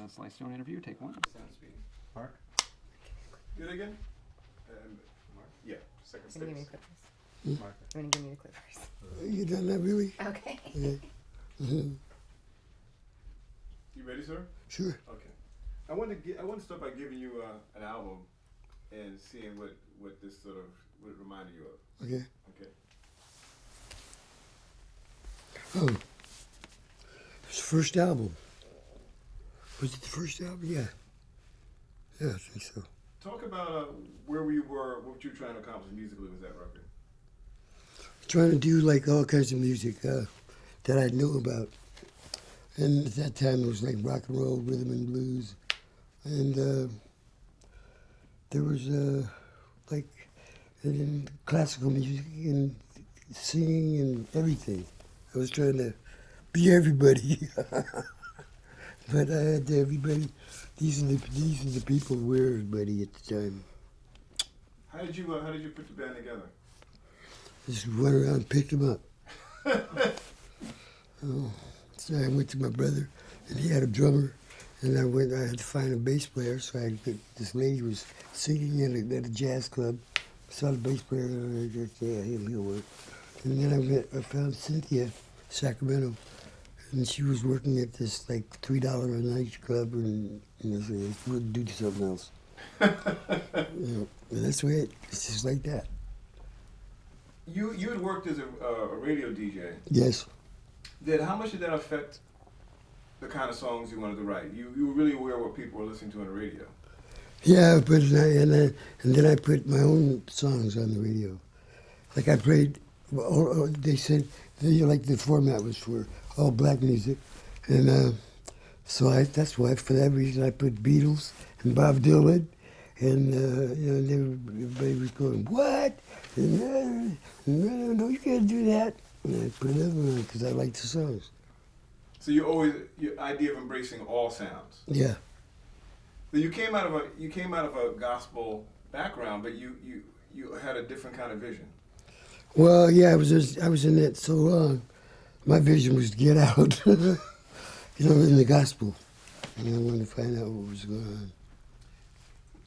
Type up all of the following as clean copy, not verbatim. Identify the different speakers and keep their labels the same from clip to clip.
Speaker 1: Sly Stone interview, take one.
Speaker 2: Sound speed.
Speaker 1: Mark.
Speaker 2: Good again? Mark? Yeah, second
Speaker 3: Give me the
Speaker 2: space.
Speaker 3: clip first.
Speaker 1: Mark.
Speaker 3: You want to give me the clip first?
Speaker 4: You done that really?
Speaker 3: Okay.
Speaker 4: Okay.
Speaker 2: You ready, sir?
Speaker 4: Sure.
Speaker 2: Okay. I want to start by giving you an album and seeing what this sort of what it reminded you of.
Speaker 4: Okay.
Speaker 2: Okay.
Speaker 4: Oh. It's the first album. Was it the first album? Yeah. Yeah, I think so.
Speaker 2: Talk about where you were, what you were trying to accomplish musically with that record.
Speaker 4: Trying to do like all kinds of music that I knew about. And at that time it was like rock and roll, rhythm and blues. And there was like classical music and singing and everything. I was trying to be everybody. But I had everybody. These are the people who were everybody at the time.
Speaker 2: How did you put the band together?
Speaker 4: Just went around and picked them up. Oh, so I went to my brother, and he had a drummer, and I had to find a bass player. So this lady was singing at a jazz club. Saw the bass player, and I just yeah, he'll work. And then I found Cynthia, Sacramento, and she was working at this like $3 a night club, and I said, we'll do something else. And that's the way it's just like that.
Speaker 2: You had worked as a radio DJ.
Speaker 4: Yes.
Speaker 2: How much did that affect the kind of songs you wanted to write? You were really aware of what people were listening to on the radio.
Speaker 4: Yeah, but and then I put my own songs on the radio. Like I played, they said like the format was for all black music, and so that's why for that reason I put Beatles and Bob Dylan, and everybody was going what? And, no, you can't do that. And I put another one on because I liked the songs.
Speaker 2: So your idea of embracing all sounds.
Speaker 4: Yeah.
Speaker 2: So you came out of a gospel background, but you had a different kind of vision.
Speaker 4: Well, yeah, I was in it so long. My vision was to get out, in the gospel, and I wanted to find out what was going on.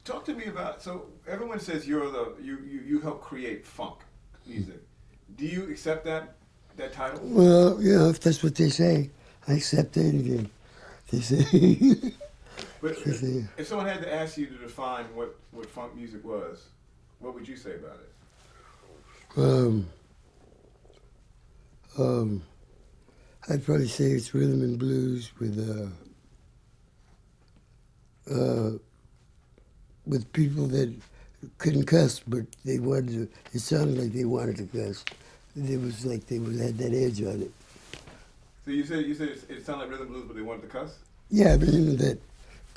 Speaker 2: Talk to me about. So everyone says you help create funk music. Do you accept that title?
Speaker 4: Well, if that's what they say, I accept anything they say.
Speaker 2: But if someone had to ask you to define what funk music was, what would you say about it?
Speaker 4: I'd probably say it's rhythm and blues with people that couldn't cuss, but they wanted to. It sounded like they wanted to cuss. It was like they had that edge on it.
Speaker 2: So you said it sounded like rhythm and blues, but they wanted to cuss?
Speaker 4: Yeah, but that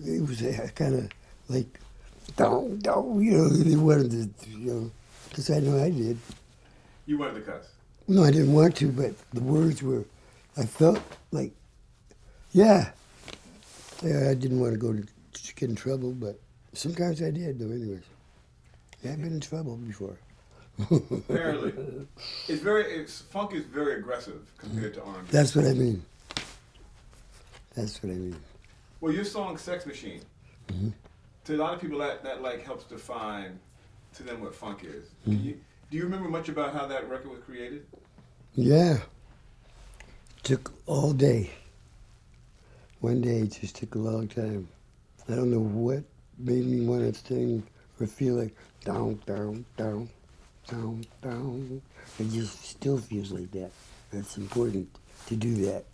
Speaker 4: it was kind of like don't, they wanted to, because I know I did.
Speaker 2: You wanted to cuss?
Speaker 4: No, I didn't want to, but the words were, I felt like, yeah, I didn't want to get in trouble, but sometimes I did, though, anyways. Yeah, I've been in trouble before.
Speaker 2: Apparently. Funk is very aggressive compared to R&B.
Speaker 4: That's what I mean.
Speaker 2: Well, your song Sex Machine, to a lot of people that like helps define to them what funk is. Do you remember much about how that record was created?
Speaker 4: Yeah. Took all day. One day, it just took a long time. I don't know what made me want to sing or feel like down, down, down, down, down. It just still feels like that. It's important to do that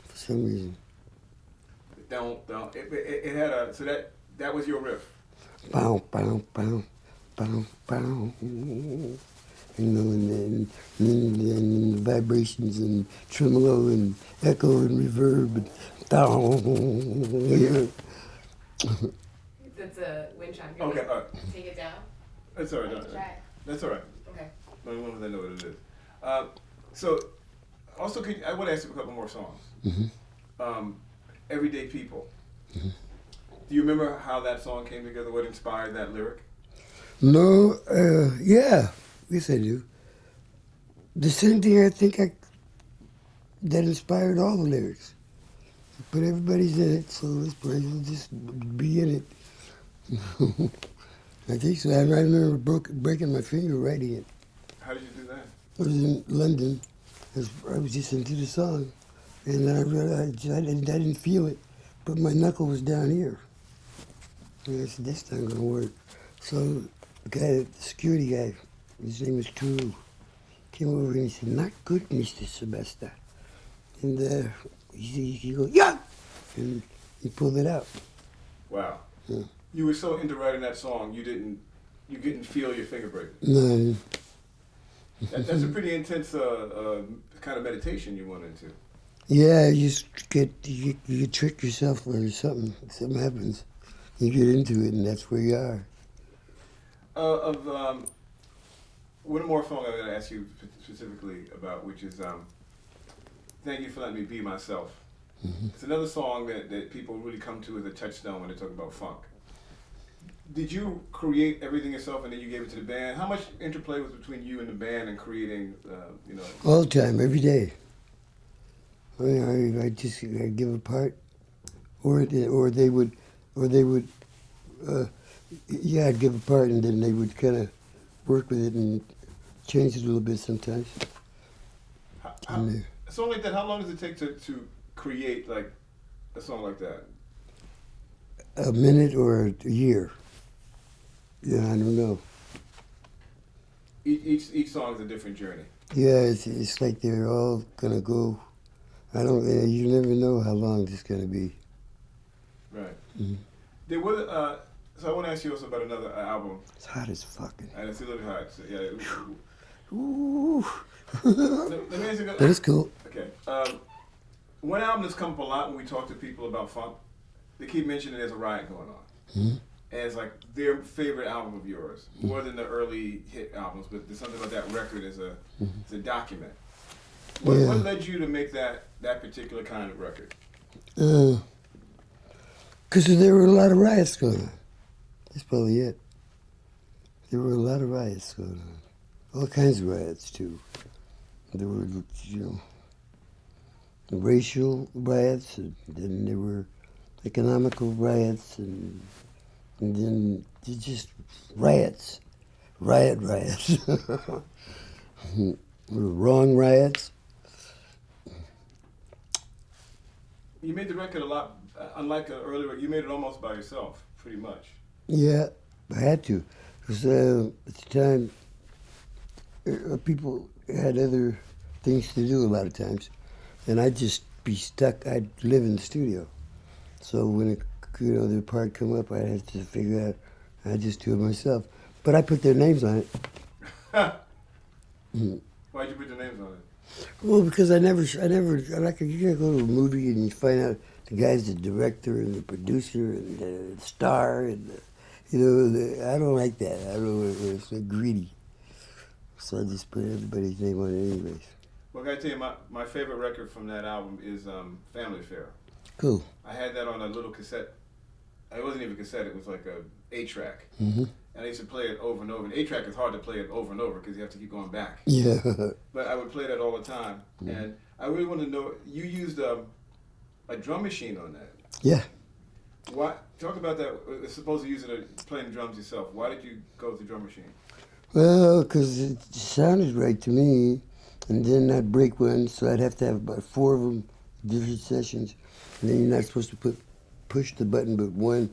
Speaker 4: for some reason.
Speaker 2: Down. It had a, so that was your riff.
Speaker 4: Bow, bow, bow, bow, bow. And the vibrations and tremolo and echo and reverb and down.
Speaker 3: That's a wind chime.
Speaker 2: Okay, all right.
Speaker 3: Take it down.
Speaker 2: That's all right. That's all right.
Speaker 3: Okay.
Speaker 2: No one know what it is. So, also, I want to ask you a couple more songs. Everyday People. Do you remember how that song came together? What inspired that lyric?
Speaker 4: No, yeah, yes I do. The same thing I think that inspired all the lyrics. But everybody's in it, so let's just be in it. I think so. I remember breaking my finger writing it.
Speaker 2: How did you do that?
Speaker 4: I was in London. I was just into the song, and then I realized I didn't feel it, but my knuckle was down here. And I said, "That's not gonna work." So the security guy, his name was True, came over and he said, "Not good, Mr. Sylvester." And he goes, "Yeah!" And he pulled it out.
Speaker 2: Wow.
Speaker 4: Yeah.
Speaker 2: You were so into writing that song, you didn't feel your finger break.
Speaker 4: No.
Speaker 2: That's a pretty intense kind of meditation you went into.
Speaker 4: Yeah, you trick yourself or something happens. You get into it, and that's where you are.
Speaker 2: One more song I'm going to ask you specifically about, which is "Thank You for Letting Me Be Myself."
Speaker 4: Mm-hmm.
Speaker 2: It's another song that people really come to as a touchstone when they talk about funk. Did you create everything yourself and then you gave it to the band? How much interplay was between you and the band and creating,
Speaker 4: All the time, every day. I give a part, or they would, I'd give a part, and then they would kind of work with it and change it a little bit sometimes.
Speaker 2: A song like that, how long does it take to create like a song like that?
Speaker 4: A minute or a year. Yeah, I don't know.
Speaker 2: Each song is a different journey.
Speaker 4: Yeah, it's like they're all gonna go. You never know how long this is gonna be.
Speaker 2: Right.
Speaker 4: Mm-hmm.
Speaker 2: There was so I want to ask you also about another album.
Speaker 4: It's hot as fucking.
Speaker 2: And it's a little hot. So yeah.
Speaker 4: Ooh.
Speaker 2: Let me ask you.
Speaker 4: But it's cool.
Speaker 2: Okay. One album that's come up a lot when we talk to people about funk, they keep mentioning there's a riot going on.
Speaker 4: Mm-hmm.
Speaker 2: As like their favorite album of yours, more than the early hit albums, but there's something about that record as a document. What led you to make that particular kind of record?
Speaker 4: Because there were a lot of riots going on. That's probably it. There were a lot of riots going on. All kinds of riots, too. There were, racial riots, and then there were economical riots, and then just riots. Riots. Wrong riots.
Speaker 2: You made the record a lot, unlike an earlier, you made it almost by yourself, pretty much.
Speaker 4: Yeah, I had to. Because at the time, people had other things to do a lot of times. And I'd just be stuck. I'd live in the studio. So when the part come up, I'd have to figure out, I'd just do it myself. But I put their names on it.
Speaker 2: Why'd you put your names on it?
Speaker 4: Well, because I never, you gotta go to a movie and you find out the guy's the director and the producer and the star and I don't like that. I don't know, it's so greedy. So I just put everybody's name on it anyways.
Speaker 2: Well, I gotta tell you, my favorite record from that album is Family Affair.
Speaker 4: Cool.
Speaker 2: I had that on a little cassette. It wasn't even a cassette, it was like a 8-track.
Speaker 4: Mm-hmm.
Speaker 2: And I used to play it over and over. And 8-track is hard to play it over and over because you have to keep going back.
Speaker 4: Yeah.
Speaker 2: But I would play that all the time. Mm-hmm. And I really want to know, you used a drum machine on that.
Speaker 4: Yeah.
Speaker 2: Why? Talk about that. Supposed to use it playing drums yourself. Why did you go with the drum machine?
Speaker 4: Well, because it sounded right to me. And then I'd break one, so I'd have to have about 4 of them, different sessions. And then you're not supposed to push the button, but one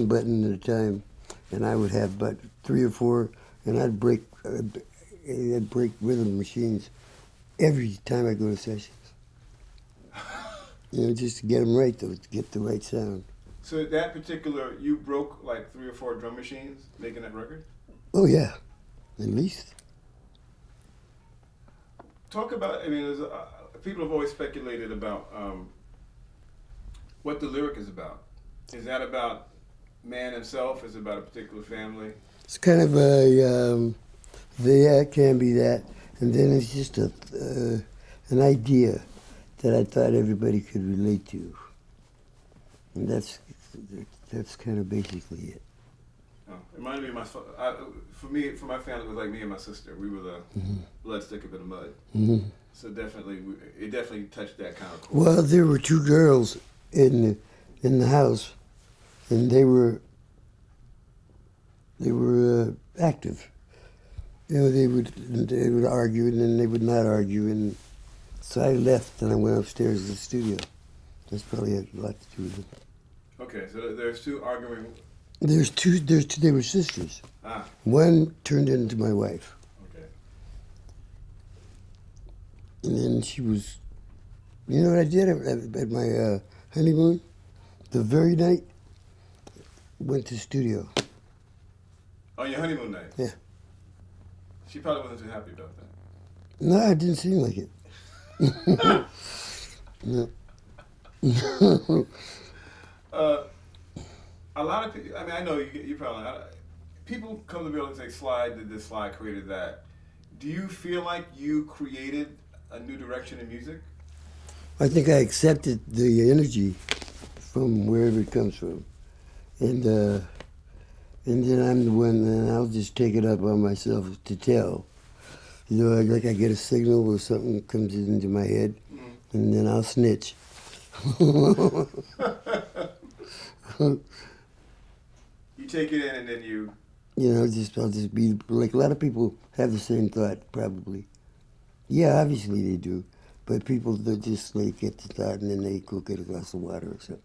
Speaker 4: button at a time. And I would have about 3 or 4, and I'd break rhythm machines every time I go to sessions. Just to get them right, though, to get the right sound.
Speaker 2: So that particular, you broke like 3 or 4 drum machines making that record?
Speaker 4: Oh, yeah, at least.
Speaker 2: Talk about, people have always speculated about what the lyric is about. Is that about man himself? Is it about a particular family?
Speaker 4: It's kind of it can be that. And then it's just an idea that I thought everybody could relate to. And that's kind of basically it.
Speaker 2: Oh, it reminded me of for my family, it was like me and my sister. We were the blood stick up in the mud. Mm-hmm. So it definitely touched that kind of chord.
Speaker 4: Well, there were 2 girls in the house, and they were active. You know, they would argue, and then they would not argue, and so I left and I went upstairs to the studio. That's probably had a lot to do with it.
Speaker 2: Okay, so there's two arguing.
Speaker 4: There's two. They were sisters.
Speaker 2: Ah.
Speaker 4: One turned into my wife,
Speaker 2: Okay.
Speaker 4: and then she was. You know what I did at my honeymoon? The very night, went to the studio.
Speaker 2: On your honeymoon night.
Speaker 4: Yeah.
Speaker 2: She probably wasn't too happy about that.
Speaker 4: No, it didn't seem like it. No.
Speaker 2: A lot of people, I mean, I know you probably, people come to me and say, Sly did this, Sly created that. Do you feel like you created a new direction in music?
Speaker 4: I think I accepted the energy from wherever it comes from. And then I'm the one, and I'll just take it up on myself to tell. You know, like I get a signal or something comes into my head, and then I'll snitch.
Speaker 2: You take it in and then you...
Speaker 4: You know, I'll just be, like a lot of people have the same thought, probably. Yeah, obviously they do. But people, they just like get the thought and then they go get a glass of water or something.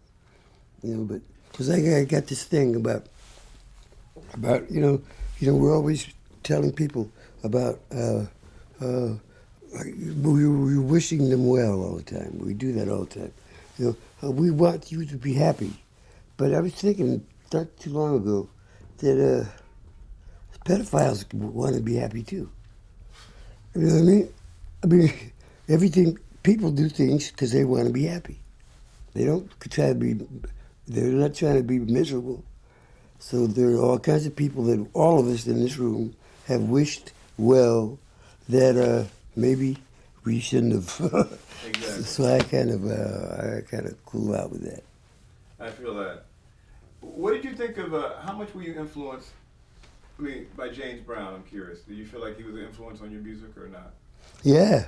Speaker 4: You know, but, because I got this thing about, we're always telling people about, we're wishing them well all the time. We do that all the time. You know, we want you to be happy. But I was thinking not too long ago that pedophiles want to be happy too. You know what I mean? I mean, everything, people do things because they want to be happy. They don't try to be, they're not trying to be miserable. So there are all kinds of people that all of us in this room have wished well that maybe we shouldn't have.
Speaker 2: Exactly.
Speaker 4: So I kind of cool out with that.
Speaker 2: I feel that. What did you think of, how much were you influenced, I mean, by James Brown? I'm curious. Do you feel like he was an influence on your music or not?
Speaker 4: Yeah.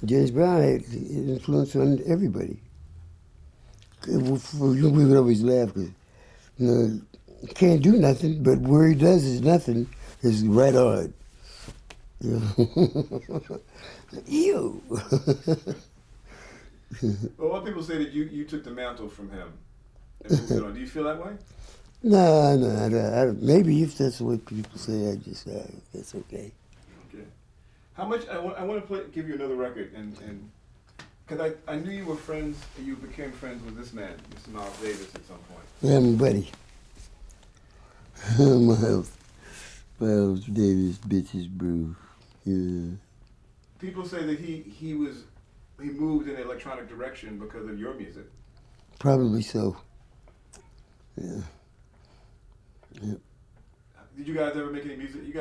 Speaker 4: James Brown had influence on everybody. We would always laugh because, you know, he can't do nothing, but where he does is nothing is right on. You know? Ew.
Speaker 2: Well, a lot of people say that you took the mantle from him and moved it on. Do you feel that way?
Speaker 4: No, I don't. Maybe if that's what people say, I just, that's okay.
Speaker 2: Okay. How much, I want to give you another record, and because I knew you were friends, you became friends with this man, Mr. Miles Davis, at some point.
Speaker 4: Yeah, my buddy. Miles Davis, bitches brew. Yeah.
Speaker 2: People say that he moved in the electronic direction because of your music.
Speaker 4: Probably so. Yeah. Yep.
Speaker 2: Did you guys ever make any music? Did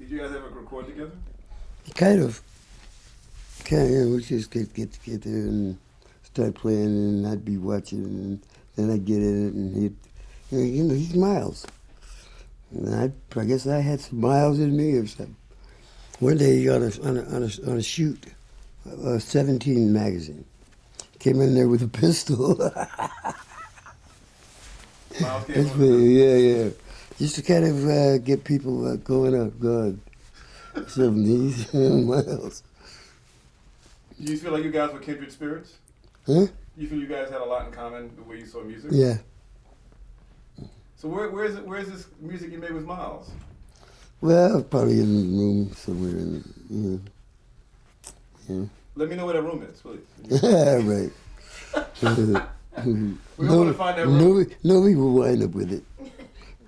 Speaker 2: you guys ever record together?
Speaker 4: Kind of. Yeah, we just get together and start playing, and I'd be watching, and then I'd get in it, and he's Miles. And I guess I had some miles in me or something. One day on a shoot, 17 magazine, came in there with a pistol.
Speaker 2: Miles came on.
Speaker 4: Yeah. Just to kind of get people going up, God. 17 miles.
Speaker 2: Do you feel like you guys were kindred spirits?
Speaker 4: Huh?
Speaker 2: You feel you guys had a lot in common the way you saw music?
Speaker 4: Yeah.
Speaker 2: So where's this music you made with Miles?
Speaker 4: Well, probably in the room somewhere in yeah.
Speaker 2: Let me know where that room is, please.
Speaker 4: Right.
Speaker 2: We're going to find that room.
Speaker 4: Nobody will wind up with it.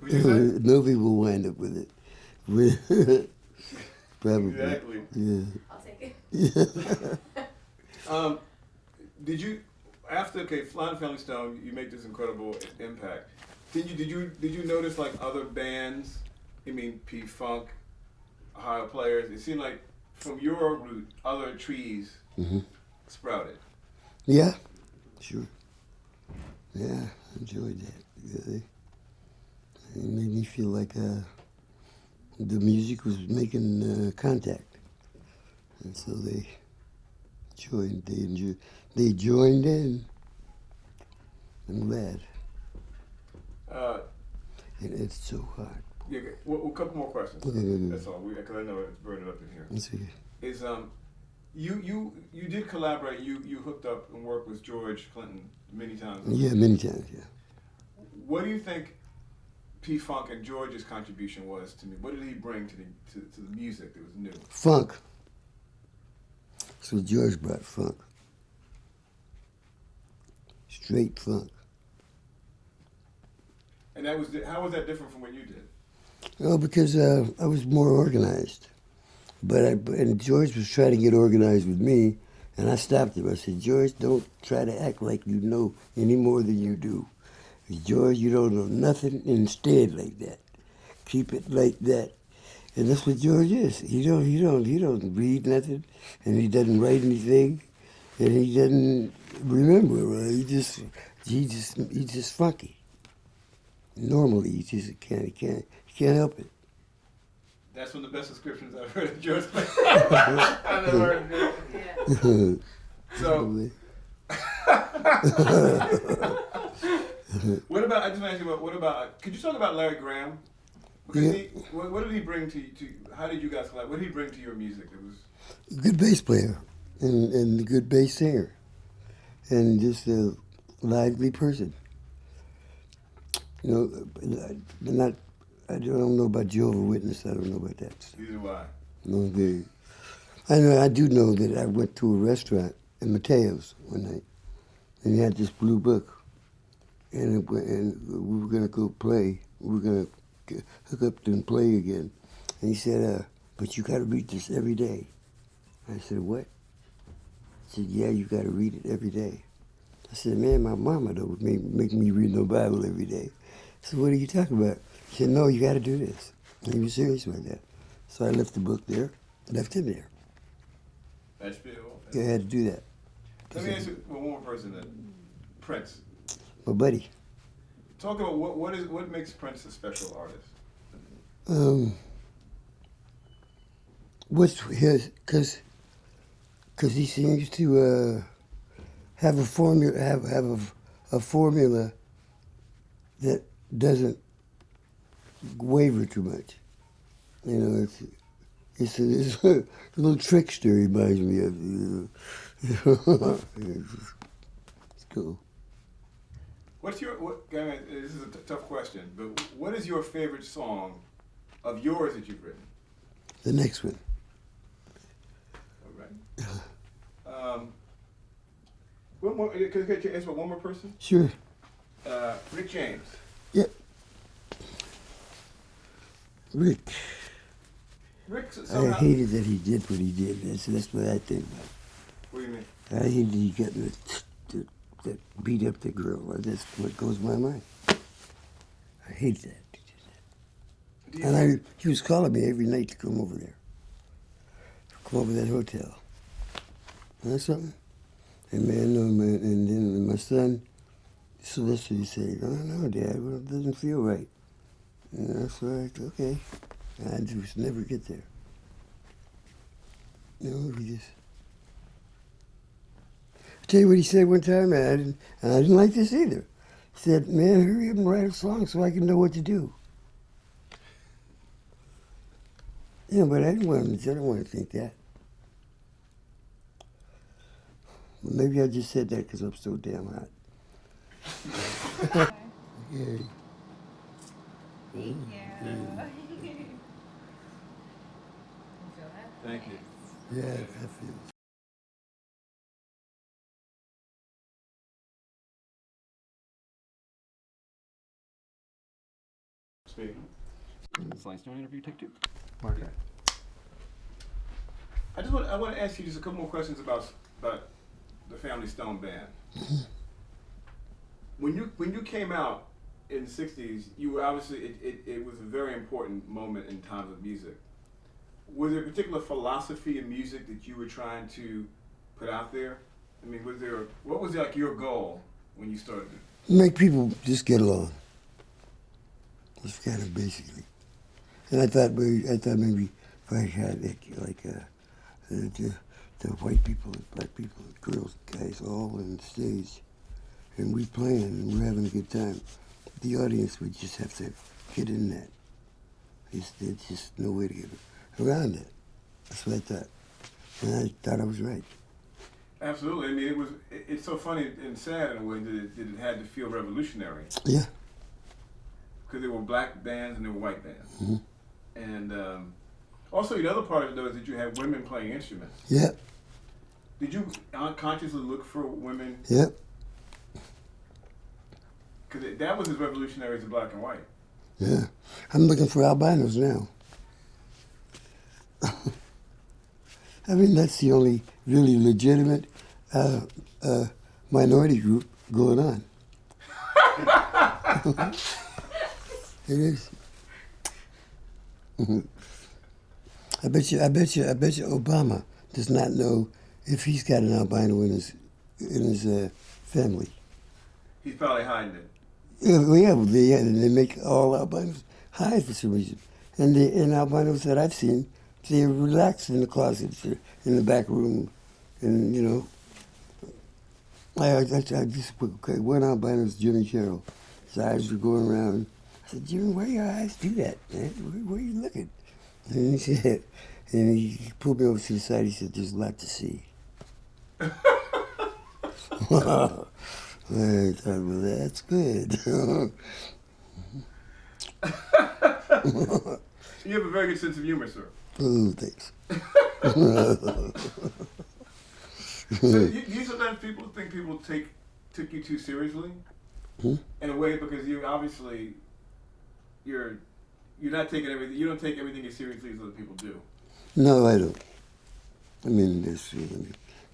Speaker 2: What'd you say?
Speaker 4: Nobody will wind up with it. Probably.
Speaker 2: Exactly.
Speaker 4: Yeah.
Speaker 3: I'll take it.
Speaker 2: Did you, after Sly and Family Stone, you make this incredible impact. Did you notice like other bands? I mean, P-Funk, Ohio Players. It seemed like from your root, other trees sprouted.
Speaker 4: Yeah, sure. Yeah, I enjoyed that. It made me feel like the music was making contact, and so they joined in. I'm glad.
Speaker 2: Uh,
Speaker 4: And it's so hard.
Speaker 2: yeah, well, a couple more questions.
Speaker 4: Okay.
Speaker 2: That's all. Because I know it's burning up in here.
Speaker 4: Let's see.
Speaker 2: Is you did collaborate. You hooked up and worked with George Clinton many times.
Speaker 4: Yeah, many times, yeah.
Speaker 2: What do you think P-Funk and George's contribution was to me? What did he bring to the music that was new?
Speaker 4: Funk. So George brought funk. Straight funk.
Speaker 2: And that was how was that different from what you did?
Speaker 4: Oh, because I was more organized. And George was trying to get organized with me, and I stopped him. I said, George, don't try to act like you know any more than you do. George, you don't know nothing, instead like that. Keep it like that. And that's what George is. He don't read nothing, and he doesn't write anything, and he doesn't remember. He's just funky. Normally, he just can't help it.
Speaker 2: That's one of the best descriptions I've heard of George Clinton. I've never heard of it.
Speaker 3: Yeah.
Speaker 2: So, what about? I just want to ask you about. What about? Could you talk about Larry Graham? Because
Speaker 4: Yeah.
Speaker 2: what did he bring to? How did you guys collab? What did he bring to your music? It was
Speaker 4: Good bass player and a good bass singer and just a lively person. You know, I don't know about Jehovah's Witness. I don't know about that.
Speaker 2: neither why.
Speaker 4: No, I do know that I went to a restaurant in Mateo's one night, and he had this blue book, and we were gonna go play. We were gonna hook up and play again, and he said, "But you gotta read this every day." I said, "What?" He said, "Yeah, you gotta read it every day." I said, "Man, my mama don't make me read no Bible every day." I said, "What are you talking about?" He said, "No, you gotta do this." And he was serious about that. So I left the book there, left him there.
Speaker 2: That's beautiful.
Speaker 4: Yeah, I had to do that.
Speaker 2: Let me ask you one more person then. Prince.
Speaker 4: My buddy.
Speaker 2: Talk about what makes Prince a special artist.
Speaker 4: What's his? Cause he seems to have a formula, have a formula that doesn't waver too much. You know, it's a little trickster. He reminds me of. It's cool.
Speaker 2: What's your this is a tough question, but what is your favorite song of yours that you've written?
Speaker 4: The next one.
Speaker 2: All right. One more. Can I get you answer one more person?
Speaker 4: Sure.
Speaker 2: Rick James.
Speaker 4: Yep. Rick.
Speaker 2: Rick
Speaker 4: I
Speaker 2: somehow.
Speaker 4: hated that he did what he did. That's what I think about.
Speaker 2: What do you mean?
Speaker 4: I hated he got that beat up the girl. That's what goes in my mind. I hate that.
Speaker 2: Do you
Speaker 4: And he was calling me every night to come over there. Come over to that hotel. And that's something. And and then my son, Sylvester, he said, no, Dad, well, it doesn't feel right. And that's right, okay. And I just never get there. You know, we just... I'll tell you what he said one time, and I didn't like this either. He said, man, hurry up and write a song so I can know what to do. Yeah, but I don't want to think that. Well, maybe I just said that because I'm so damn hot. Yeah.
Speaker 3: Thank you.
Speaker 2: Thank you.
Speaker 4: Yeah, I feel.
Speaker 2: Speaking.
Speaker 1: Sly Stone interview, take two.
Speaker 2: Okay. I want to ask you just a couple more questions about the Family Stone band. When you came out in the '60s, you were obviously it was a very important moment in times of music. Was there a particular philosophy of music that you were trying to put out there? I mean, what was like your goal when you started it?
Speaker 4: Make people just get along. That's kind of basically. And I thought maybe if I had the white people, black people, girls, guys, all on the stage, and we playing and we're having a good time. The audience would just have to get in that. There's just no way to get around it. That's what I thought. And I thought I was right.
Speaker 2: Absolutely. I mean, it's so funny and sad in a way that it had to feel revolutionary.
Speaker 4: Yeah.
Speaker 2: Because there were black bands and there were white bands.
Speaker 4: Mm-hmm.
Speaker 2: And also the other part of it, though, is that you had women playing instruments.
Speaker 4: Yeah.
Speaker 2: Did you unconsciously look for women?
Speaker 4: Yep.
Speaker 2: Because that was as revolutionary as the black and white.
Speaker 4: Yeah. I'm looking for albinos now. I mean, that's the only really legitimate minority group going on. It is. I bet you Obama does not know if he's got an albino in his family.
Speaker 2: He's probably hiding it.
Speaker 4: Yeah, they make all albinos hide for some reason. And albinos that I've seen, they're relaxed in the closets, in the back room, and you know. I just one albino's Jimmy Carroll. His eyes were going around. I said, Jimmy, why your eyes do that, man? Where are you looking? And he said, and he pulled me over to the side. He said, "There's a lot to see." I thought, well, that's good.
Speaker 2: You have a very good sense of humor, sir.
Speaker 4: Oh, thanks.
Speaker 2: So you sometimes people think people took you too seriously, in a way, because you obviously you're not taking everything. You don't take everything as seriously as other people do.
Speaker 4: No, I don't. I mean,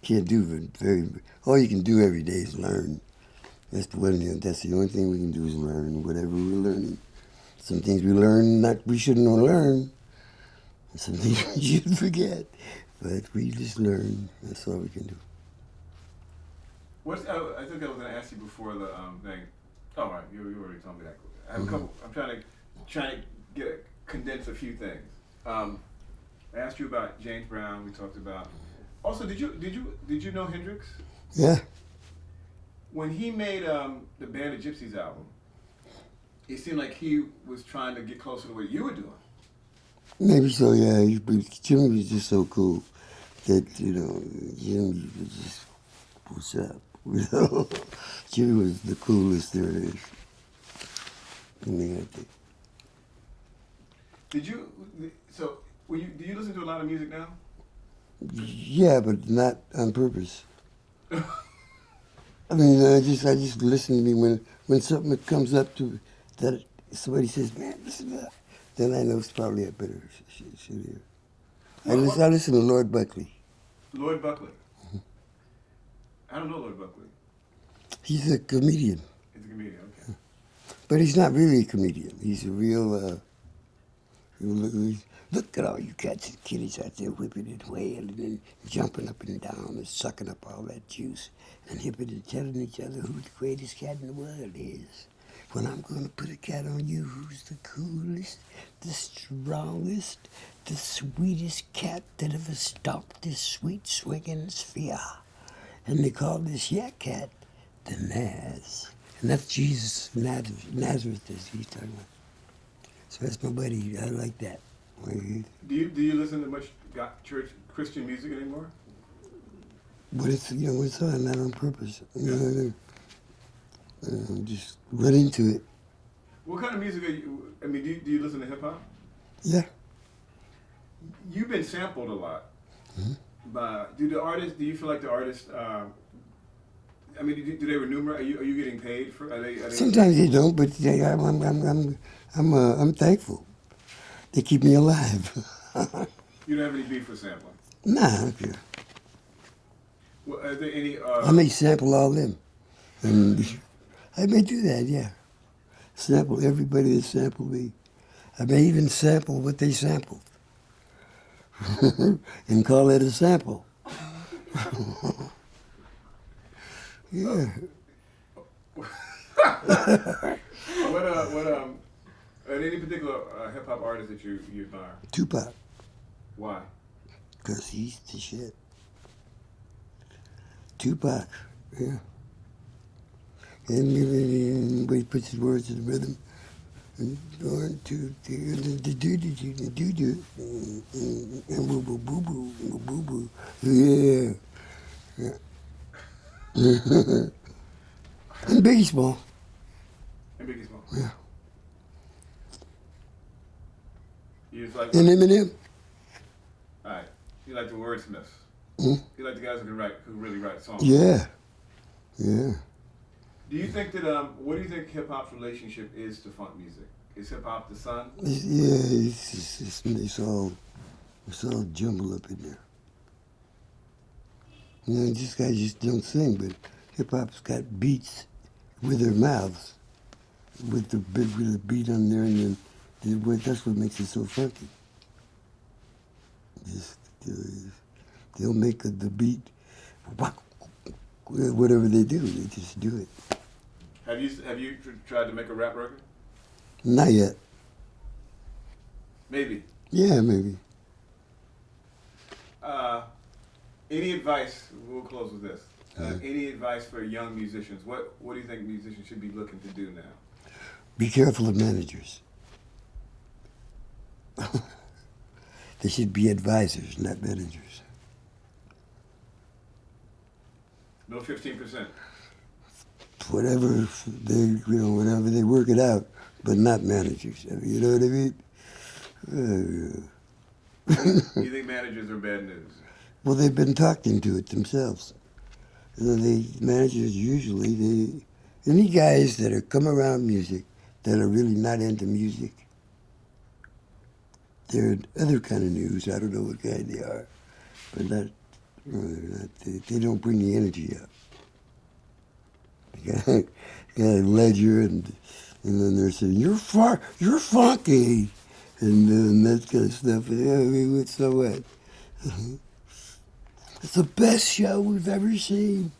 Speaker 4: can't do very. All you can do every day is learn. That's the only thing we can do is learn whatever we're learning. Some things we learn we shouldn't learn. Some things we should forget, but we just learn. That's all we can do.
Speaker 2: I think I was going to ask you before the thing. Oh, right, you already told me that. I have a couple. I'm trying to condense a few things. I asked you about James Brown. We talked about. Also, did you know Hendrix?
Speaker 4: Yeah.
Speaker 2: When he made the Band of Gypsies album, it seemed like he was trying to get closer to what you were doing.
Speaker 4: Maybe so, yeah. Jimmy was just so cool that, Jimmy was just, what's up? Jimmy was the coolest there is. I mean, I think.
Speaker 2: Do you listen to a lot of music now?
Speaker 4: Yeah, but not on purpose. I mean, I just listen to me when something comes up to that somebody says, man, listen to that. Then I know it's probably a better shit here. I listen to Lord Buckley.
Speaker 2: Lord Buckley. I don't know Lord Buckley.
Speaker 4: He's a comedian.
Speaker 2: He's a comedian, okay.
Speaker 4: But he's not really a comedian. He's a real, look at all you cats and kitties out there whipping and wailing and jumping up and down and sucking up all that juice and hipping and telling each other who the greatest cat in the world is. When I'm going to put a cat on you, who's the coolest, the strongest, the sweetest cat that ever stomped this sweet swinging sphere. And they call this yak cat the Naz. And that's Jesus Nazareth is he's talking about. So that's my buddy. I like that.
Speaker 2: Do you listen to much church Christian music anymore?
Speaker 4: But it's on, not on purpose. Just run into it.
Speaker 2: What kind of music are you? I mean, do you listen to hip hop?
Speaker 4: Yeah.
Speaker 2: You've been sampled a lot.
Speaker 4: Mm-hmm.
Speaker 2: But do you feel like the artists? I mean, do they remunerate? Are you getting paid for? Are they
Speaker 4: Sometimes they don't, but I'm thankful. They keep me alive.
Speaker 2: You don't have any beef for sampling?
Speaker 4: Nah, I don't care.
Speaker 2: Well, are there any?
Speaker 4: I may sample all them. And I may do that, yeah. Sample everybody that sampled me. I may even sample what they sampled. And call it a sample. Yeah.
Speaker 2: Are there any particular hip hop artist that you admire?
Speaker 4: Tupac.
Speaker 2: Why?
Speaker 4: Because he's the shit. Tupac, yeah. And he puts his words to the rhythm. And 1, 2, 3, and boo boo boo boo boo boo. Yeah. And Biggie Small.
Speaker 2: And Biggie Small.
Speaker 4: Yeah.
Speaker 2: You just like.
Speaker 4: And Eminem.
Speaker 2: All right. You like the wordsmiths.
Speaker 4: Mm.
Speaker 2: You like the guys who really write songs.
Speaker 4: Yeah. Yeah.
Speaker 2: Do you think that what do you think hip hop's relationship is to funk music? Is hip hop the son?
Speaker 4: It's all jumbled up in there. You know, these guys just don't sing, but hip hop's got beats with their mouths, with the beat on there, and then that's what makes it so funky. Just they'll make the beat, whatever they do, they just do it.
Speaker 2: Have you tried to make a rap record?
Speaker 4: Not yet.
Speaker 2: Maybe.
Speaker 4: Yeah, maybe.
Speaker 2: Any advice? We'll close with this. Any advice for young musicians? What do you think musicians should be looking to do now?
Speaker 4: Be careful of managers. They should be advisors, not managers.
Speaker 2: No 15%.
Speaker 4: Whatever whatever they work it out, but not managers. I mean, you know what I mean?
Speaker 2: You think managers are bad news?
Speaker 4: Well, they've been talking to it themselves. You know, managers usually, any guys that are come around music that are really not into music, they're other kind of news. I don't know what kind they are, but they don't bring the energy up. Got a ledger, and then they're saying you're funky, and that kind of stuff. Yeah, I mean, so what? It's the best show we've ever seen.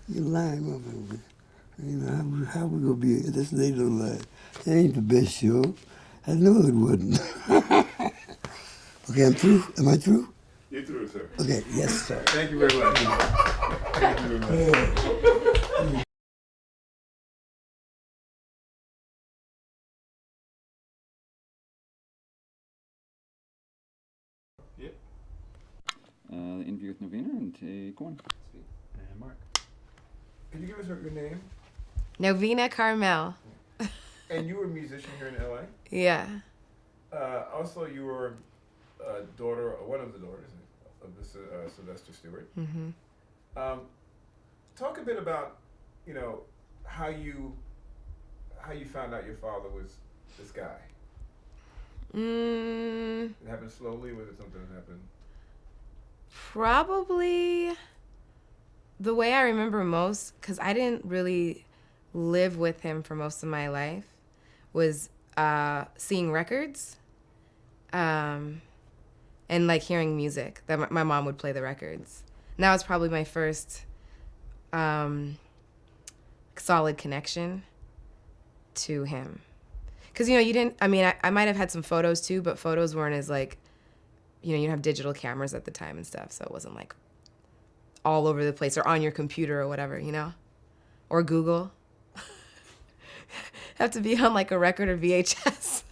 Speaker 4: You're lying, motherfucker. You know how we gonna be? They don't lie. That ain't the best show. I know it wouldn't. Okay, I'm through. Am I through?
Speaker 2: You're through, sir.
Speaker 4: Okay. Yes, sir.
Speaker 2: Thank you very much. Thank you very much. Yep.
Speaker 1: The interview with Novena, and take one.
Speaker 2: And Mark. Could you give us your name?
Speaker 3: Novena Carmel.
Speaker 2: And you were a musician here in LA?
Speaker 3: Yeah.
Speaker 2: Also, you were a daughter, or one of the daughters of this, Sylvester Stewart.
Speaker 3: Mm-hmm.
Speaker 2: Talk a bit about, how you found out your father was this guy. It happened slowly, or was it something that happened?
Speaker 3: Probably the way I remember most, because I didn't really live with him for most of my life, was seeing records and like hearing music that my mom would play the records. And that was probably my first solid connection to him. Because, you didn't, I might have had some photos too, but photos weren't as like, you didn't have digital cameras at the time and stuff, so it wasn't like all over the place or on your computer or whatever, or Google. Have to be on like a record or VHS.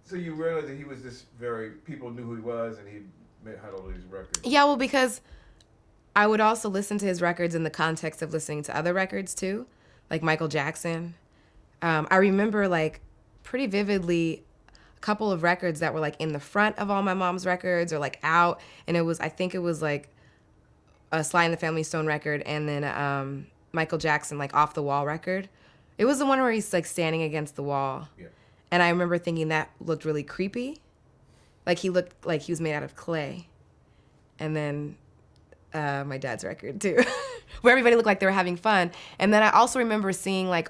Speaker 2: So you realized that he was people knew who he was, and he had all these records.
Speaker 3: Yeah, well, because I would also listen to his records in the context of listening to other records too, like Michael Jackson. I remember like pretty vividly a couple of records that were like in the front of all my mom's records or like out, and I think it was like a Sly and the Family Stone record, and then Michael Jackson like Off the Wall record. It was the one where he's like standing against the wall.
Speaker 2: Yeah.
Speaker 3: And I remember thinking that looked really creepy. Like he looked like he was made out of clay. And then my dad's record too, where everybody looked like they were having fun. And then I also remember seeing like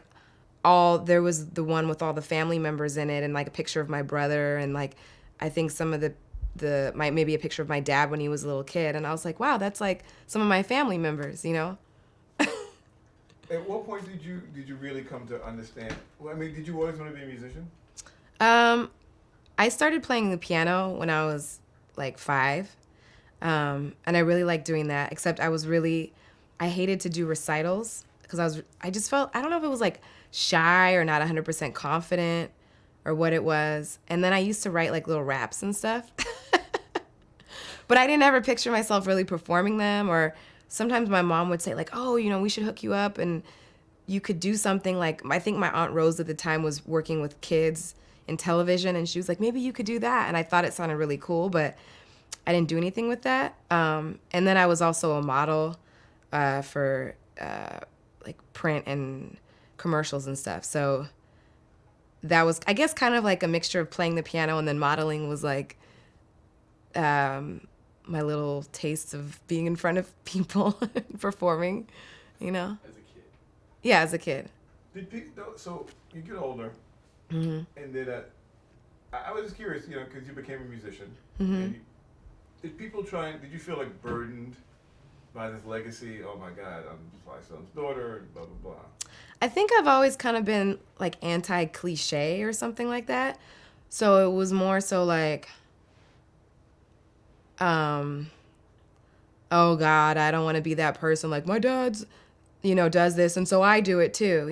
Speaker 3: there was the one with all the family members in it, and like a picture of my brother, and like I think some of maybe a picture of my dad when he was a little kid. And I was like, wow, that's like some of my family members,
Speaker 2: At what point did you really come to understand? Well, did you always want to be a musician?
Speaker 3: I started playing the piano when I was like 5, and I really liked doing that, except I hated to do recitals because I just felt, I don't know if it was like shy or not 100% confident or what it was. And then I used to write like little raps and stuff. But I didn't ever picture myself really performing them. Or sometimes my mom would say like, oh, we should hook you up and you could do something like, I think my Aunt Rose at the time was working with kids in television, and she was like, maybe you could do that. And I thought it sounded really cool, but I didn't do anything with that. And then I was also a model for like print and commercials and stuff. So that was, I guess, kind of like a mixture of playing the piano, and then modeling was like my little taste of being in front of people performing,
Speaker 2: As a kid.
Speaker 3: Yeah, as a kid.
Speaker 2: So you get older,
Speaker 3: Mm-hmm.
Speaker 2: and then I was just curious, because you became a musician.
Speaker 3: Mm-hmm.
Speaker 2: And did you feel like burdened by this legacy? Oh my God, I'm Sly Stone's daughter, and blah, blah, blah.
Speaker 3: I think I've always kind of been like anti-cliche or something like that. So it was more so like, oh God, I don't want to be that person. Like my dad's, does this, and so I do it too,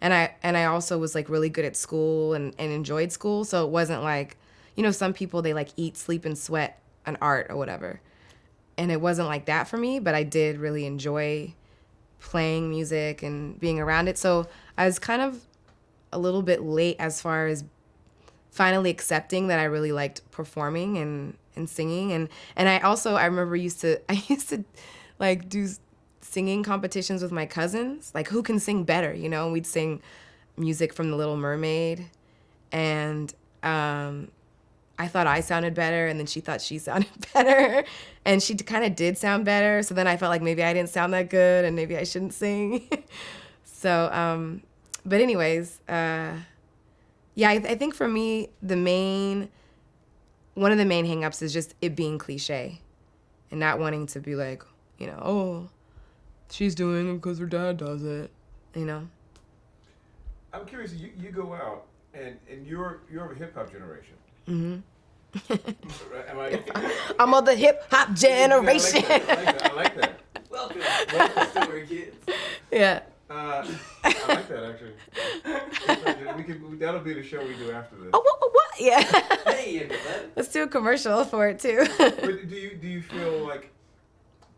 Speaker 3: And I also was like really good at school and enjoyed school. So it wasn't like, some people, they like eat, sleep, and sweat an art or whatever. And it wasn't like that for me, but I did really enjoy playing music and being around it. So I was kind of a little bit late as far as finally accepting that I really liked performing and singing. And I remember I used to like do singing competitions with my cousins, like who can sing better, and we'd sing music from The Little Mermaid. And I thought I sounded better, and then she thought she sounded better, and she kind of did sound better. So then I felt like maybe I didn't sound that good, and maybe I shouldn't sing. So, but anyways, yeah, I think for me, one of the main hangups is just it being cliche, and not wanting to be like, oh, she's doing it because her dad does it,
Speaker 2: I'm curious. You go out, and you're of a hip hop generation.
Speaker 3: Mm-hmm.
Speaker 2: Am I?
Speaker 3: I'm of the hip hop generation.
Speaker 2: I like that.
Speaker 5: Welcome to Story Kids.
Speaker 3: Yeah.
Speaker 2: I like that actually. That'll be the show we do after this.
Speaker 3: Oh, what? Yeah.
Speaker 5: Hey, everybody.
Speaker 3: Let's do a commercial for it too.
Speaker 2: But do you feel like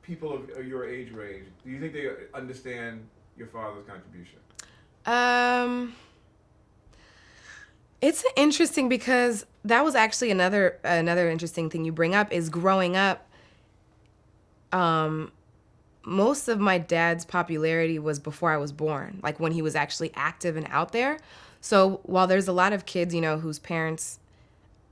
Speaker 2: people of your age range, do you think they understand your father's contribution?
Speaker 3: It's interesting because that was actually another interesting thing you bring up is growing up. Most of my dad's popularity was before I was born, like when he was actually active and out there. So while there's a lot of kids, whose parents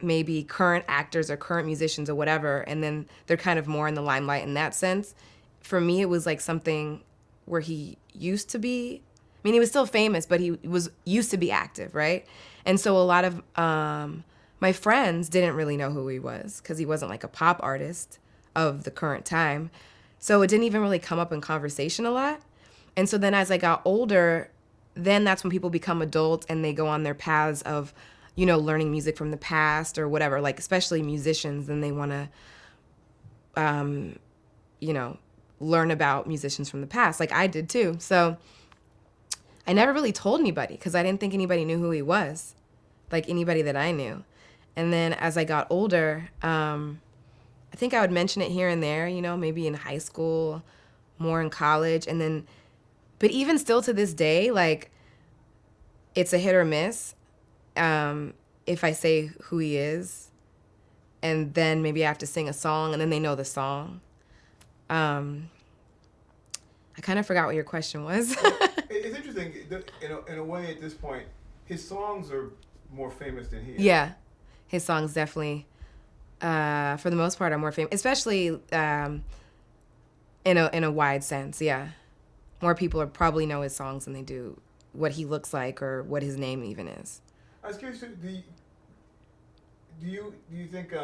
Speaker 3: may be current actors or current musicians or whatever, and then they're kind of more in the limelight in that sense, for me it was like something where he used to be, he was still famous, but he was used to be active, right? And so a lot of my friends didn't really know who he was because he wasn't like a pop artist of the current time. So it didn't even really come up in conversation a lot. And so then as I got older, then that's when people become adults and they go on their paths of, learning music from the past or whatever, like especially musicians, and they want to, learn about musicians from the past, like I did too. So I never really told anybody because I didn't think anybody knew who he was, like anybody that I knew. And then as I got older, I think I would mention it here and there, maybe in high school, more in college. And then, but even still to this day, like it's a hit or miss if I say who he is. And then maybe I have to sing a song and then they know the song. I kind of forgot what your question was.
Speaker 2: It's interesting, in a way at this point, his songs are more famous than he is.
Speaker 3: Yeah, his songs definitely, for the most part, are more famous, especially in a wide sense. Yeah, more people probably know his songs than they do what he looks like or what his name even is.
Speaker 2: I was curious, do you think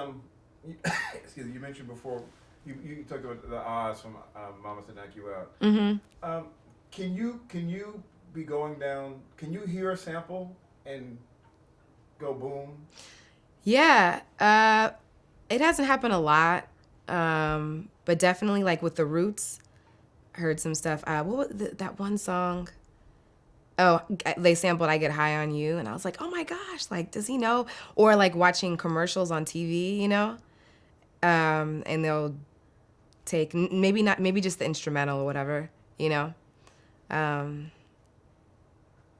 Speaker 2: excuse me, you mentioned before you talked about the Oz from Mama Said Knock You Out.
Speaker 3: Mm-hmm.
Speaker 2: Can you be going down? Can you hear a sample and go boom?
Speaker 3: Yeah, it hasn't happened a lot, but definitely like with the Roots, heard some stuff. What was that one song? Oh, they sampled "I Get High on You," and I was like, "Oh my gosh! Like, does he know?" Or like watching commercials on TV, you know, and they'll take maybe just the instrumental or whatever, you know.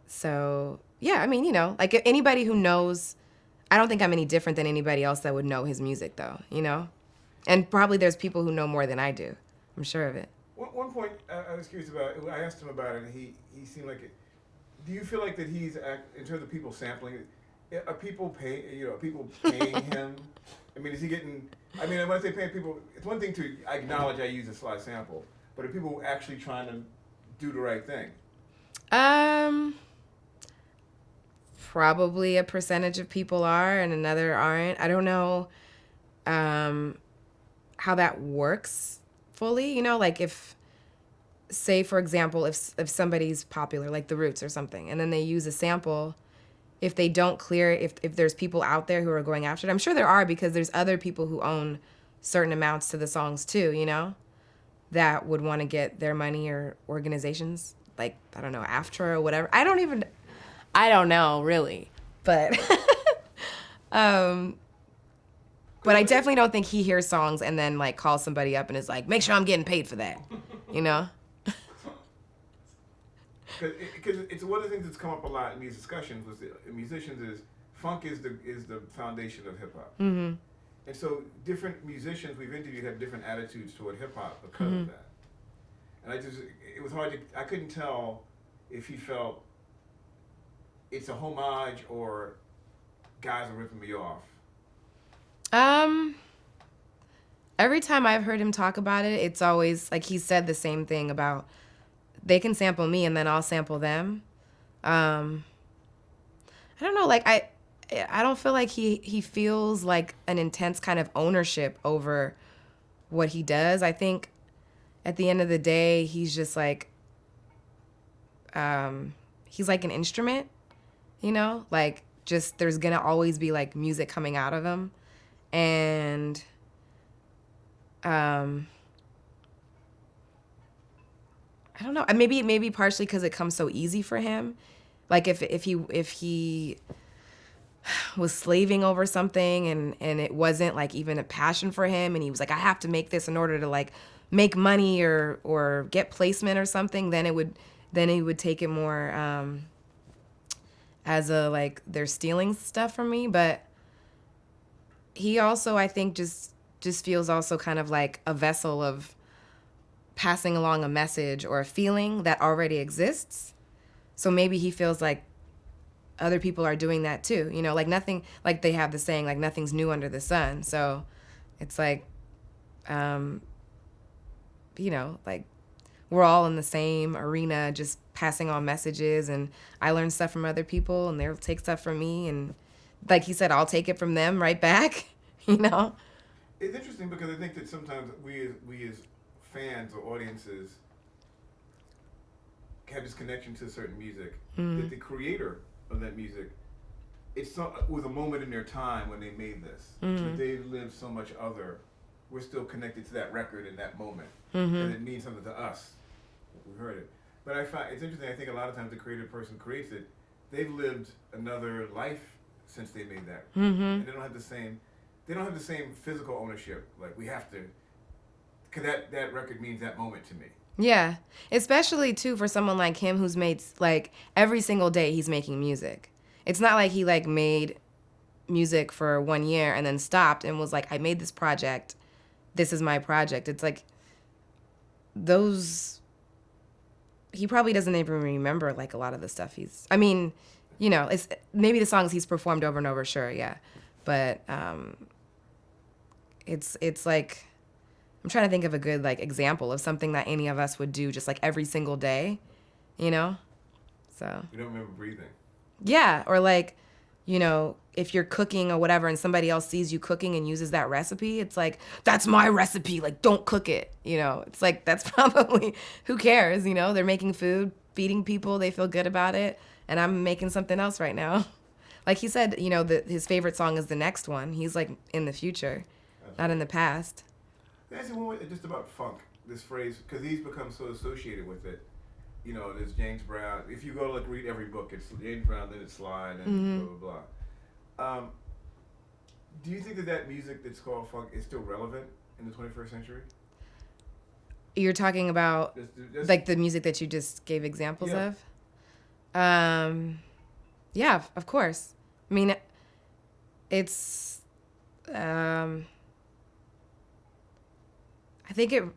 Speaker 3: So yeah, I mean, you know, like anybody who knows, I don't think I'm any different than anybody else that would know his music, though, you know. And probably there's people who know more than I do. I'm sure of it.
Speaker 2: One point I was curious about. I asked him about it, and he seemed like it. Do you feel like that he's in terms of people sampling? Are people people paying him? I mean, is he getting? I mean, when I say paying people, it's one thing to acknowledge I use a Sly sample, but are people actually trying to do the right thing?
Speaker 3: Probably a percentage of people are, and another aren't. I don't know, how that works fully. You know, like if. Say, for example, if somebody's popular, like the Roots or something, and then they use a sample, if they don't clear, if there's people out there who are going after it, I'm sure there are because there's other people who own certain amounts to the songs too, you know, that would want to get their money, or organizations like, I don't know, AFTRA or whatever. I don't know really, but but I definitely don't think he hears songs and then like calls somebody up and is like, make sure I'm getting paid for that, you know.
Speaker 2: Because it's one of the things that's come up a lot in these discussions with the musicians is funk is the foundation of hip hop, and so different musicians we've interviewed have different attitudes toward hip hop because of that. And it was hard I couldn't tell if he felt it's a homage or guys are ripping me off.
Speaker 3: Every time I've heard him talk about it, it's always like he said the same thing about. They can sample me and then I'll sample them. I don't know, like I don't feel like he feels like an intense kind of ownership over what he does. I think at the end of the day, he's just like, he's like an instrument, you know? Like just there's gonna always be like music coming out of him. And I don't know. Maybe partially because it comes so easy for him. Like if he was slaving over something and it wasn't like even a passion for him, and he was like, I have to make this in order to like make money or get placement or something, then he would take it more as a like they're stealing stuff from me. But he also, I think, just feels also kind of like a vessel of passing along a message or a feeling that already exists. So maybe he feels like other people are doing that too, you know, like nothing, like they have the saying, like nothing's new under the sun. So it's like, you know, like we're all in the same arena, just passing on messages, and I learn stuff from other people and they'll take stuff from me. And like he said, I'll take it from them right back, you know?
Speaker 2: It's interesting because I think that sometimes we as fans or audiences have this connection to certain music that the creator of that music, was a moment in their time when they made this. But they lived so much other. We're still connected to that record in that moment, and it means something to us. We heard it, but I find it's interesting. I think a lot of times the creative person creates it. They've lived another life since they made that, and they don't have the same. They don't have the same physical ownership. Like we have to. Because that record means that moment to me.
Speaker 3: Yeah. Especially, too, for someone like him who's made, like, every single day he's making music. It's not like he, like, made music for 1 year and then stopped and was like, I made this project. This is my project. It's like he probably doesn't even remember, like, a lot of the stuff I mean, you know, it's maybe the songs he's performed over and over, sure, yeah. But it's like... I'm trying to think of a good, like, example of something that any of us would do just, like, every single day, you know? So.
Speaker 2: You don't remember breathing.
Speaker 3: Yeah, or, like, you know, if you're cooking or whatever and somebody else sees you cooking and uses that recipe, it's like, that's my recipe, like, don't cook it, you know? It's like, that's probably, who cares, you know? They're making food, feeding people, they feel good about it, and I'm making something else right now. Like he said, you know, his favorite song is the next one. He's, like, in the future, not in the past.
Speaker 2: Can I say one more just about funk? this phrase because he's become so associated with it. You know, there's James Brown. If you go to like read every book, it's James Brown, then it's Sly, and blah blah blah. Do you think that music that's called funk is still relevant in the 21st century?
Speaker 3: You're talking about like the music that you just gave examples of? Yeah, of course. I mean, it's I think I'm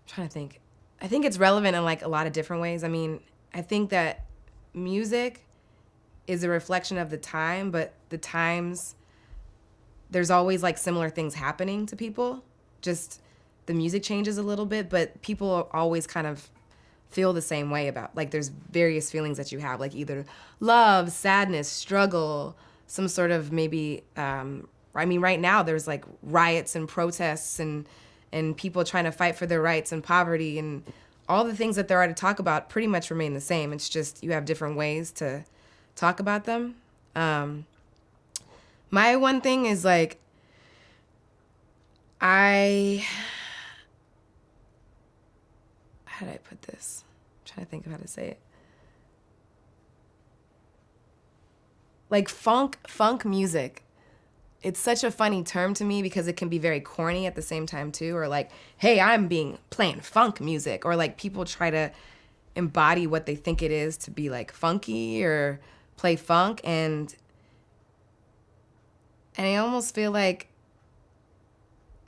Speaker 3: trying to think. I think it's relevant in like a lot of different ways. I mean, I think that music is a reflection of the time, but the times, there's always like similar things happening to people. Just the music changes a little bit, but people always kind of feel the same way about, like there's various feelings that you have, like either love, sadness, struggle, some sort of maybe, I mean, right now there's like riots and protests and people trying to fight for their rights and poverty, and all the things that there are to talk about pretty much remain the same. It's just you have different ways to talk about them. My one thing is like, how did I put this? I'm trying to think of how to say it. Like funk music. It's such a funny term to me because it can be very corny at the same time too, or like, hey, I'm playing funk music, or like people try to embody what they think it is to be like funky or play funk, and I almost feel like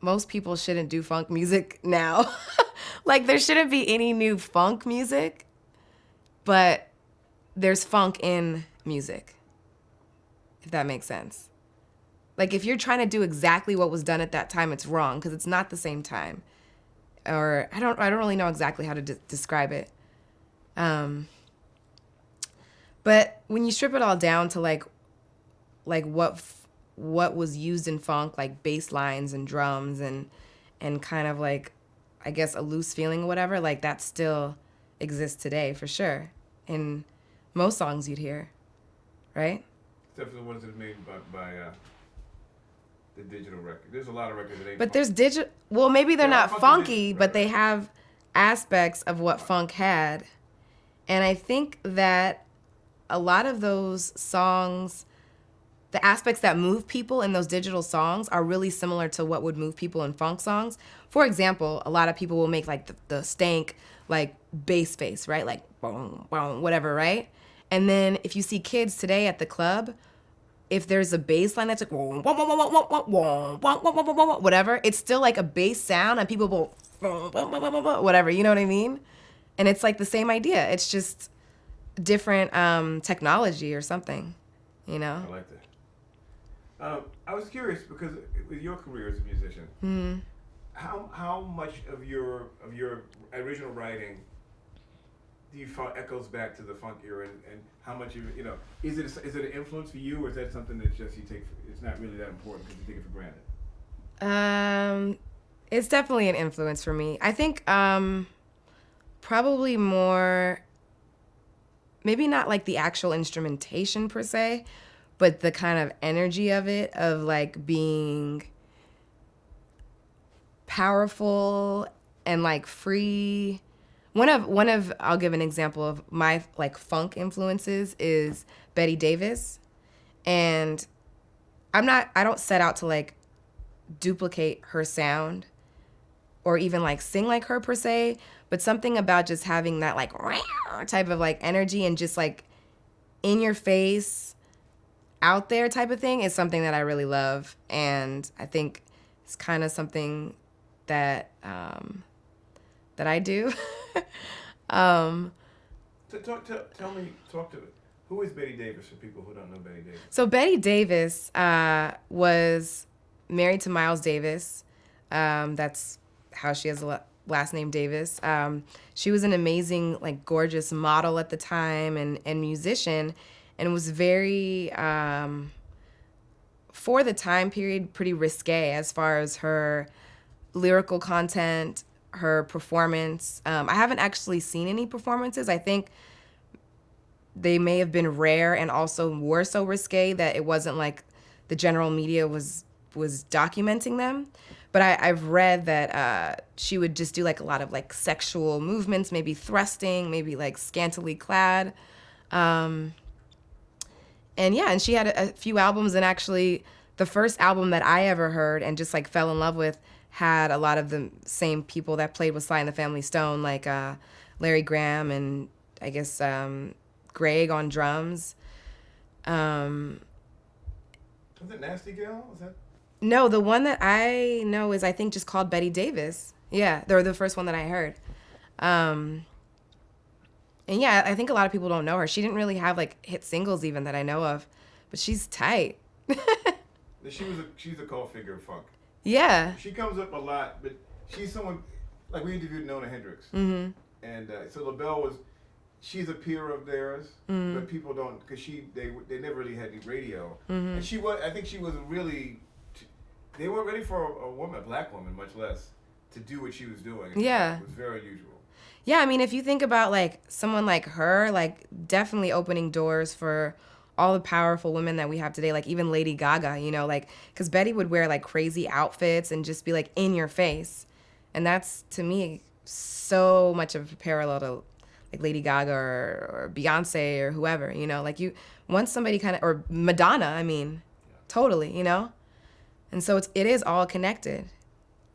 Speaker 3: most people shouldn't do funk music now. Like there shouldn't be any new funk music, but there's funk in music, if that makes sense. Like if you're trying to do exactly what was done at that time, it's wrong because it's not the same time. Or I don't really know exactly how to describe it. But when you strip it all down to like what was used in funk, like bass lines and drums and kind of like, I guess, a loose feeling or whatever, like that still exists today for sure in most songs you'd hear, right?
Speaker 2: Except for the ones that are made by the digital record. There's a lot of records that ain't.
Speaker 3: But there's digital. Well, maybe they're not funky,
Speaker 2: right,
Speaker 3: but they have aspects of what funk had, and I think that a lot of those songs, the aspects that move people in those digital songs are really similar to what would move people in funk songs. For example, a lot of people will make like the stank, like bass face, right? Like boom, boom, whatever, right? And then if you see kids today at the club, if there's a bass line that's like whatever, it's still like a bass sound and people go whatever, you know what I mean? And it's like the same idea. It's just different technology or something, you know?
Speaker 2: I like that. I was curious because with your career as a musician, how much of your original writing do you find echoes back to the funk era, and how much of it, is it an influence for you, or is that something that just you take? It's not really that important because you take it for granted.
Speaker 3: It's definitely an influence for me. I think probably more, maybe not like the actual instrumentation per se, but the kind of energy of it, of like being powerful and like free. One of I'll give an example of my like funk influences is Betty Davis, and I don't set out to like duplicate her sound or even like sing like her per se, but something about just having that like type of like energy and just like in your face, out there type of thing is something that I really love, and I think it's kind of something that that I do.
Speaker 2: Talk to it. Who is Betty Davis for people who don't know Betty Davis?
Speaker 3: So Betty Davis was married to Miles Davis. That's how she has a last name Davis. She was an amazing, like, gorgeous model at the time and musician, and was very, for the time period, pretty risque as far as her lyrical content, her performance. I haven't actually seen any performances. I think they may have been rare and also were so risque that it wasn't like the general media was documenting them. But I've read that she would just do like a lot of like sexual movements, maybe thrusting, maybe like scantily clad. And yeah, and she had a few albums, and actually the first album that I ever heard and just like fell in love with had a lot of the same people that played with Sly and the Family Stone, like Larry Graham and I guess Greg on drums.
Speaker 2: Was it Nasty Gal? Was that?
Speaker 3: No, the one that I know is I think just called Betty Davis. Yeah, they're the first one that I heard. And yeah, I think a lot of people don't know her. She didn't really have like hit singles even that I know of, but she's tight.
Speaker 2: She's a cult figure of funk.
Speaker 3: Yeah.
Speaker 2: She comes up a lot, but she's someone like we interviewed Nona Hendrix,
Speaker 3: Mm-hmm.
Speaker 2: and so LaBelle she's a peer of theirs, but people don't because they never really had any radio, and I think she wasn't really. They weren't ready for a black woman, much less to do what she was doing.
Speaker 3: Yeah.
Speaker 2: It was very unusual.
Speaker 3: Yeah, I mean, if you think about like someone like her, like definitely opening doors for all the powerful women that we have today, like even Lady Gaga, you know, like, because Betty would wear like crazy outfits and just be like in your face. And that's, to me, so much of a parallel to like Lady Gaga or Beyonce or whoever, you know, like once somebody kind of, or Madonna, I mean, totally, you know? And so it is all connected,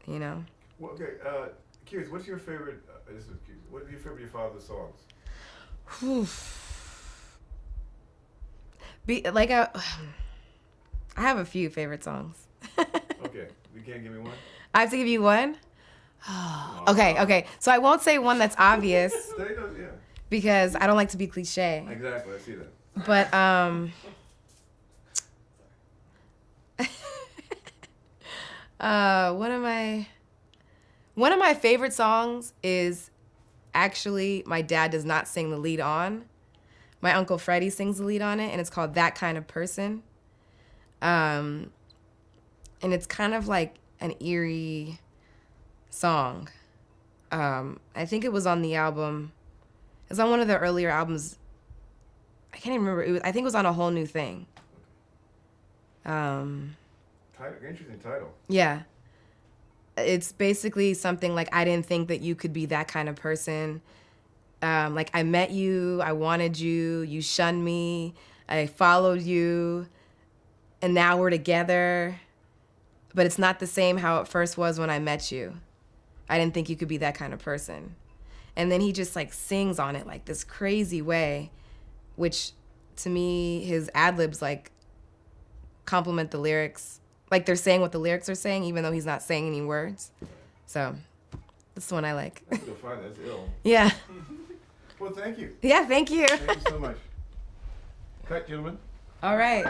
Speaker 3: you know?
Speaker 2: Well, okay, curious, what's your favorite, what are your favorite of your father's songs?
Speaker 3: I have a few favorite songs.
Speaker 2: Okay, you can't give me one?
Speaker 3: I have to give you one? Okay. So I won't say one that's obvious
Speaker 2: Yeah.
Speaker 3: because I don't like to be cliche.
Speaker 2: Exactly, I see that.
Speaker 3: But one of my favorite songs is actually my dad does not sing the lead on. My Uncle Freddie sings the lead on it, and it's called That Kind of Person. And it's kind of like an eerie song. I think it was on the album. It was on one of the earlier albums. I can't even remember. I think it was on A Whole New Thing.
Speaker 2: Interesting title.
Speaker 3: Yeah. It's basically something like, I didn't think that you could be that kind of person. Like, I met you, I wanted you, you shunned me, I followed you, and now we're together. But it's not the same how it first was when I met you. I didn't think you could be that kind of person. And then he just like sings on it like this crazy way, which to me, his ad-libs like complement the lyrics. Like they're saying what the lyrics are saying, even though he's not saying any words. So that's the one I like.
Speaker 2: That's good fun. That's ill.
Speaker 3: Yeah.
Speaker 2: Well, thank you.
Speaker 3: Yeah, thank you.
Speaker 2: Thank you so much. Cut, gentlemen.
Speaker 3: All right.